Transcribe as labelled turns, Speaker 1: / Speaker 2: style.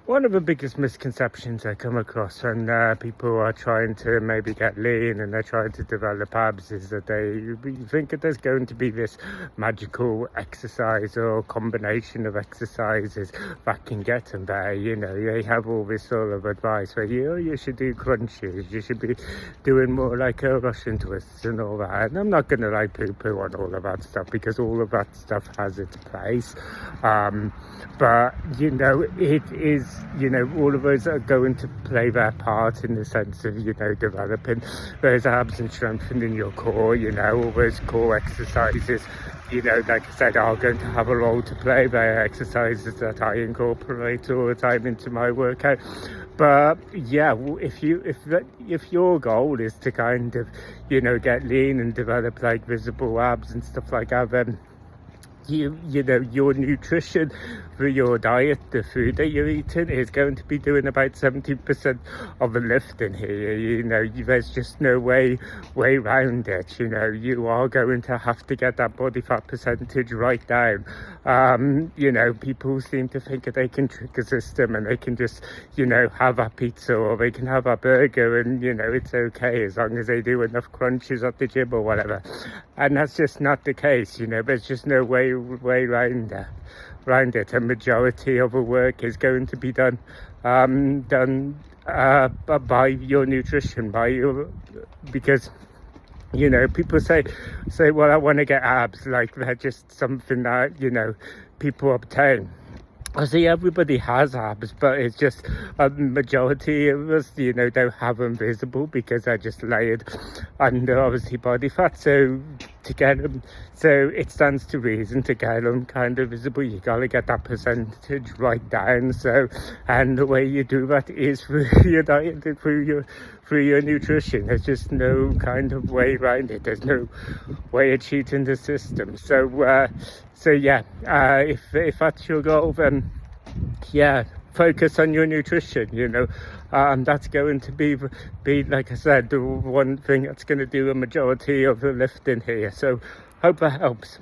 Speaker 1: One of the biggest misconceptions I come across when people are trying to maybe get lean and they're trying to develop abs is that they think that there's going to be this magical exercise or combination of exercises that can get them there. You know, they have all this sort of advice where you should do crunches, you should be doing more like Russian twists and all that. And I'm not going to like poo-poo on all of that stuff, because all of that stuff has its place. But, you know, it is, you know, all of us are going to play their part in the sense of, you know, developing those abs and strengthening your core. You know, all those core exercises, you know, like I said, are going to have a role to play. They're exercises that I incorporate all the time into my workout. But yeah, if your goal is to kind of, you know, get lean and develop like visible abs and stuff like that, then you know, your nutrition for your diet, the food that you're eating, is going to be doing about 70% of the lifting here. You know, there's just no way around it. You know, you are going to have to get that body fat percentage right down. You know, people seem to think that they can trick a system and they can just, you know, have a pizza or they can have a burger and, you know, it's okay as long as they do enough crunches at the gym or whatever. And that's just not the case. You know, there's just no way around it. A majority of the work is going to be done by your nutrition, because, you know, people say, well, I want to get abs, like they're just something that, you know, people obtain. I see everybody has abs, but it's just a majority of us, you know, don't have them visible because they're just layered under obviously body fat. So to get them, so it stands to reason to get them kind of visible, you gotta get that percentage right down. So, and the way you do that is through your diet and through your nutrition. There's just no kind of way around it. There's no way of cheating the system. So yeah, if that's your goal, then yeah, focus on your nutrition. You know, that's going to be like I said, the one thing that's going to do a majority of the lifting here. So hope that helps.